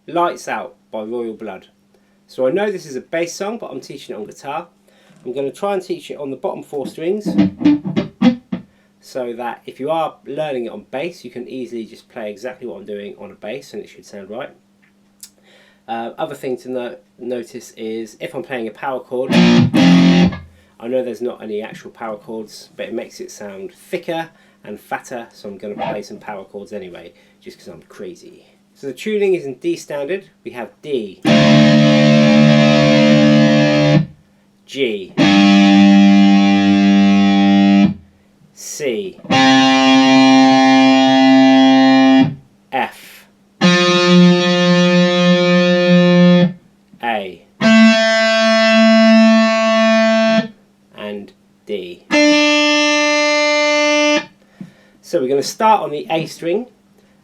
Lights Out by Royal Blood. So I know this is a bass song, but I'm teaching it on guitar. I'm going to try and teach it on the bottom 4 strings, so that if you are learning it on bass, you can easily just play exactly what I'm doing on a bass and it should sound right. Other thing to notice is if I'm playing a power chord, I know there's not any actual power chords, but it makes it sound thicker and fatter, so I'm going to play some power chords anyway, just because I'm crazy. So the tuning is in D standard. We have D, G, C, F, A, and D. So we're going to start on the A string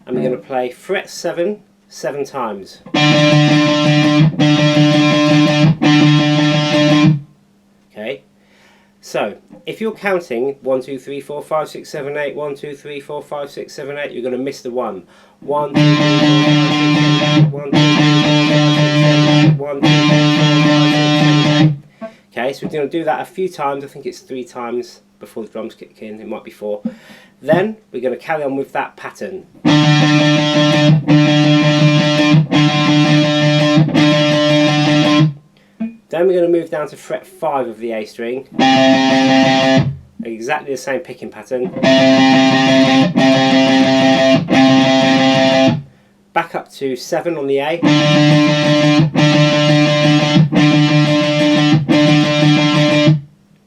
and we're going to play fret 7 7 times. Okay, so if you're counting 1, 2, 3, 4, 5, 6, 7, 8, 1, 2, 3, 4, 5, 6, 7, 8, you're going to miss the 1. 1, 2, 3, 4, 5, 6, 7, 8, 1, 2, 3, 4, 5, 6, 7, 8, 1, 2, 3, 4, 5, 6, 7, 8. Okay, so we're going to do that a few times. I think it's 3 times before the drums kick in. It might be 4. Then we're going to carry on with that pattern. Then we're going to move down to fret 5 of the A string. Exactly the same picking pattern. Back up to 7 on the A.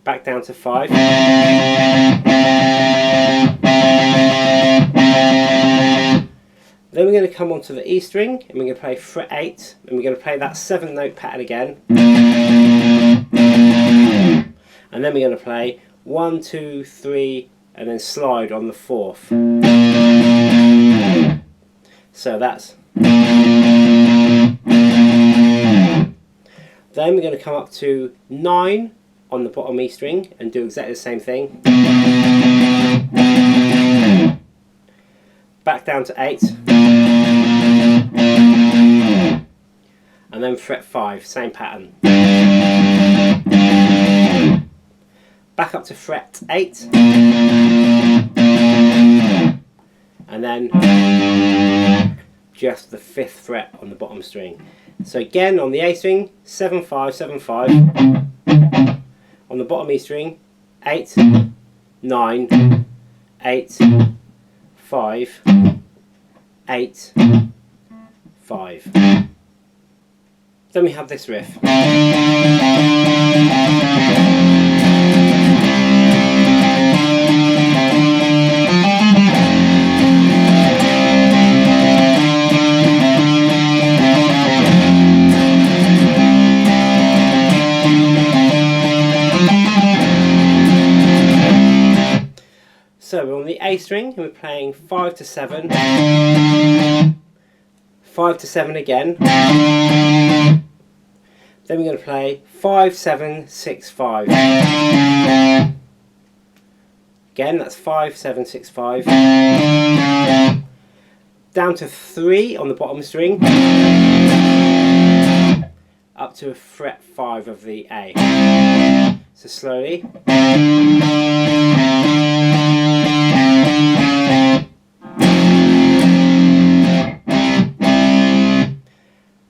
Back down to 5. Then we're going to come onto the E string and we're going to play fret 8 and we're going to play that 7th note pattern again. And then we're going to play 1, 2, 3 and then slide on the 4th. So that's. Then we're going to come up to 9 on the bottom E string and do exactly the same thing. Back down to 8. And then fret 5, same pattern. Back up to fret 8. And then just the 5th fret on the bottom string. So again on the A string, 7, 5, 7, 5. On the bottom E string, 8, 9, 8, 5, 8, 5. Then we have this riff. So we're on the A string and we're playing 5 to 7, 5 to 7 again, then we're going to play 5, 7, 6, 5. Again, that's 5, 7, 6, 5. Down to 3 on the bottom string, up to a fret 5 of the A. So slowly.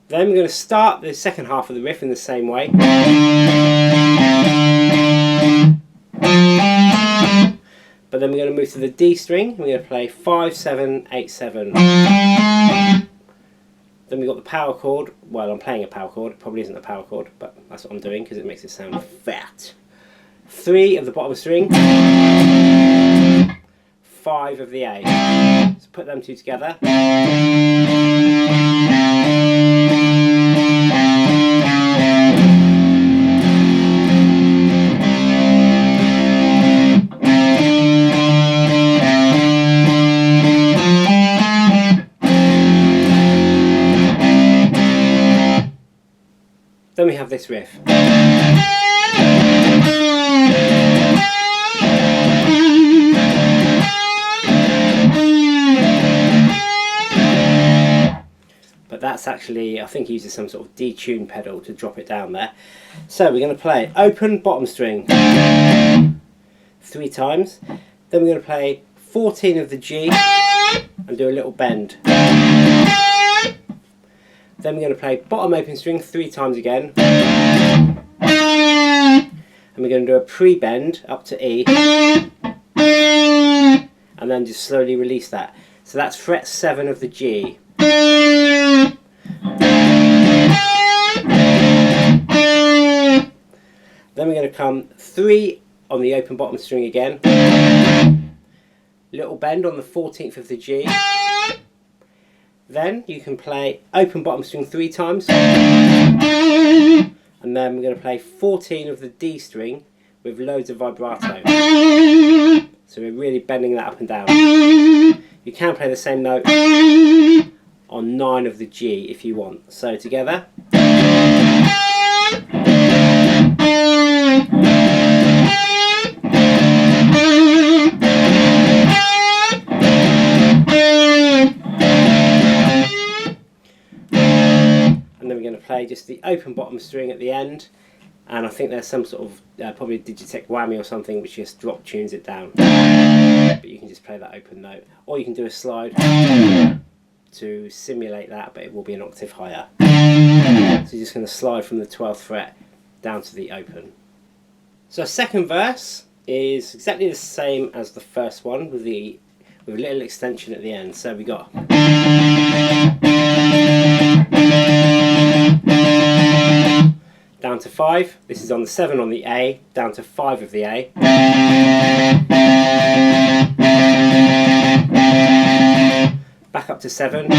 Then we're going to start the second half of the riff in the same way. But then we're going to move to the D string. We're going to play 5, 7, 8, 7. Then we've got the power chord. Well, I'm playing a power chord. It probably isn't a power chord, but that's what I'm doing because it makes it sound fat. 3 of the bottom string. 5 of the A. So put them two together. Then we have this riff. but that's actually, I think he uses some sort of detune pedal to drop it down there. So we're going to play open bottom string 3 times, then we're going to play 14 of the G and do a little bend. Then we're going to play bottom open string 3 times again, and we're going to do a pre-bend up to E, and then just slowly release that. So that's fret 7 of the G. Then we're going to come 3 on the open bottom string again, little bend on the 14th of the G. Then you can play open bottom string 3 times, and then we're going to play 14 of the D string with loads of vibrato. So we're really bending that up and down. You can play the same note on 9 of the G if you want. So together. And then we're going to play just the open bottom string at the end, and I think there's some sort of probably a Digitech whammy or something which just drop tunes it down, but you can just play that open note, or you can do a slide to simulate that, but it will be an octave higher. So you're just going to slide from the 12th fret down to the open. So second verse is exactly the same as the first one with a little extension at the end. So we got down to 5, this is on the 7 on the A, down to 5 of the A. Back up to 7,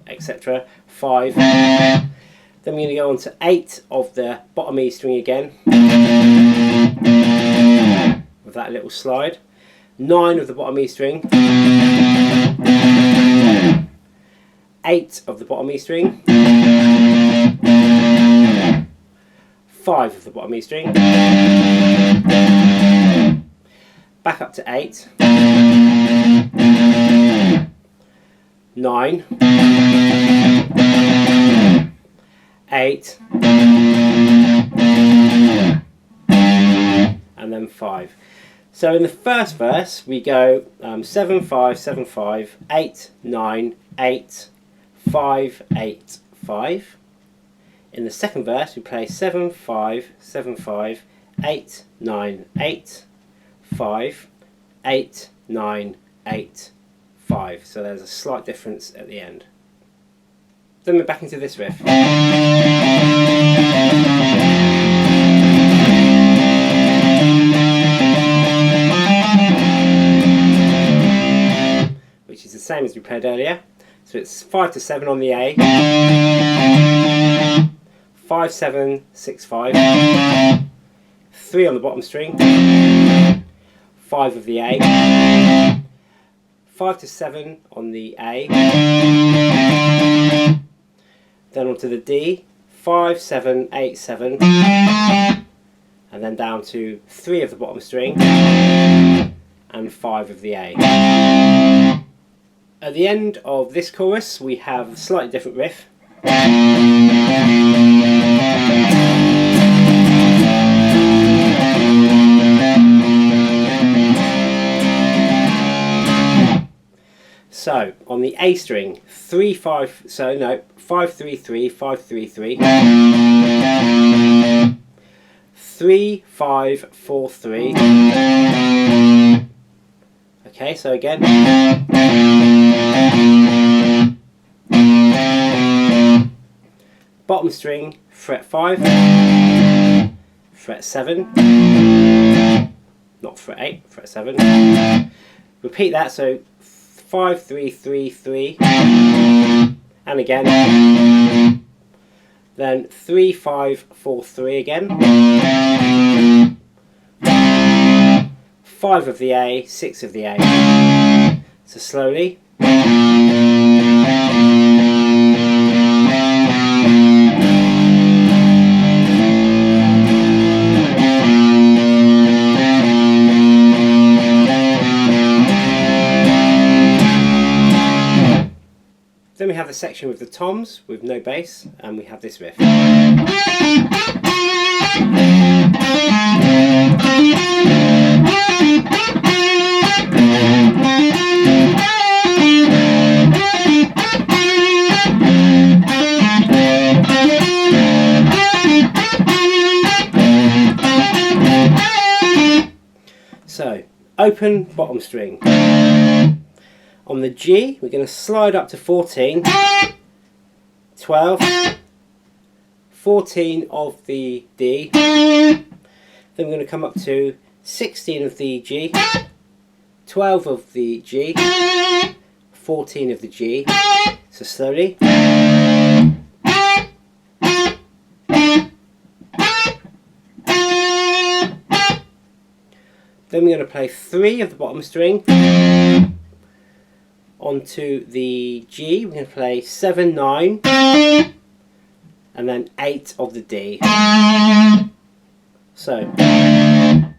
etc. 5. Then we're going to go on to 8 of the bottom E string again, with that little slide. 9 of the bottom E string. 8 of the bottom E string. 5 of the bottom E string, back up to 8, 9, 8, and then 5. So in the first verse we go 7, 5, 7, 5, 8, 9, 8, 5, 8, 5. In the second verse we play 7, 5, 7, 5, 8, 9, 8, 5, 8, 9, 8, 5. So there's a slight difference at the end. Then we're back into this riff. Which is the same as we played earlier. So it's 5 to 7 on the A. 5, 7, 6, 5, 3 on the bottom string, 5 of the A, 5 to 7 on the A, then onto the D, 5, 7, 8, 7, and then down to 3 of the bottom string, and 5 of the A. At the end of this chorus we have a slightly different riff. So on the A string, 3, 5, so no, 5, 3, 3, 5, 3, 3, 3, 5, 4, 3. Okay, so again. Bottom string, fret 5, fret 7, not fret 8, fret 7. Repeat that, so 5, 3, 3, 3, and again. Then 3, 5, 4, 3 again. 5 of the A, 6 of the A. So slowly. Then we have the section with the toms with no bass, and we have this riff. So, open bottom string. On the G, we're going to slide up to 14, 12, 14 of the D, then we're going to come up to 16 of the G, 12 of the G, 14 of the G, so slowly. Then we're going to play 3 of the bottom string onto the G. We're going to play 7, 9, and then 8 of the D. So. Then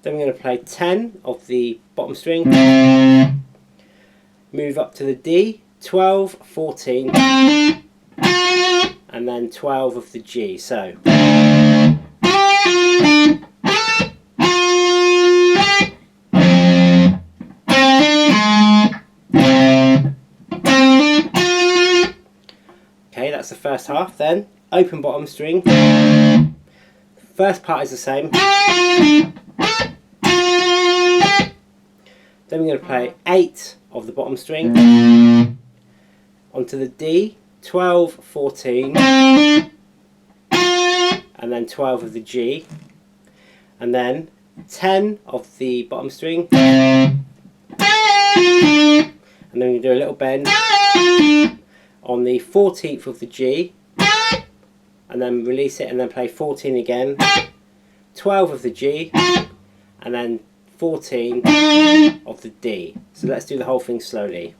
we're going to play 10 of the bottom string, move up to the D, 12, 14, and then 12 of the G. So. Okay, that's the first half. Then open bottom string. First part is the same. Then we're going to play 8 of the bottom string onto the D, 12, 14, and then 12 of the G, and then 10 of the bottom string, and then we do a little bend on the 14th of the G, and then release it and then play 14 again, 12 of the G, and then 14 of the D. So let's do the whole thing slowly.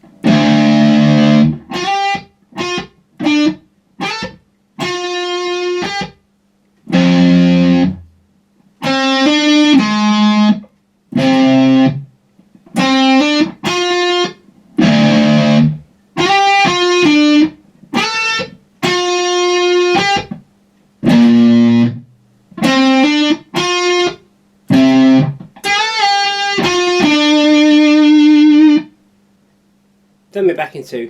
Then we're back into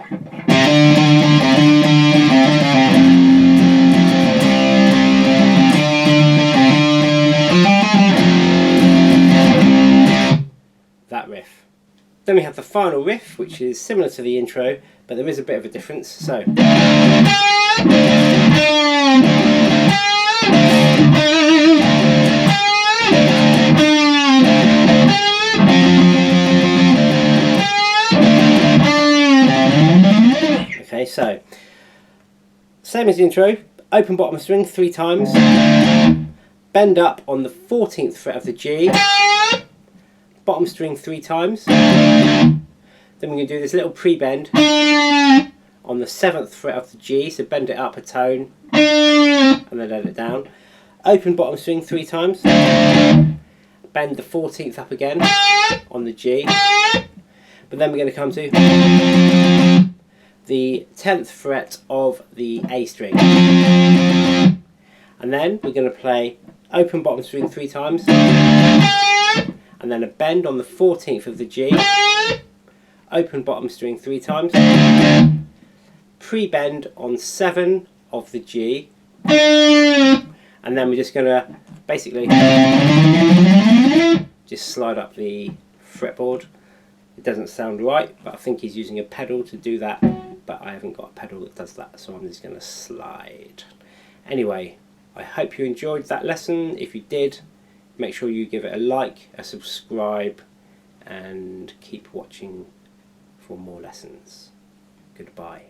that riff. Then we have the final riff, which is similar to the intro, but there is a bit of a difference. So. Okay, so same as the intro, open bottom string 3 times, bend up on the 14th fret of the G, bottom string 3 times, then we're going to do this little pre-bend on the 7th fret of the G, so bend it up a tone and then let it down, open bottom string 3 times, bend the 14th up again on the G, but then we're going to come to the 10th fret of the A string, and then we're going to play open bottom string 3 times, and then a bend on the 14th of the G, open bottom string 3 times, pre-bend on 7 of the G, and then we're just going to basically just slide up the fretboard. It doesn't sound right, but I think he's using a pedal to do that, but I haven't got a pedal that does that, so I'm just going to slide. Anyway, I hope you enjoyed that lesson. If you did, make sure you give it a like, a subscribe, and keep watching for more lessons. Goodbye.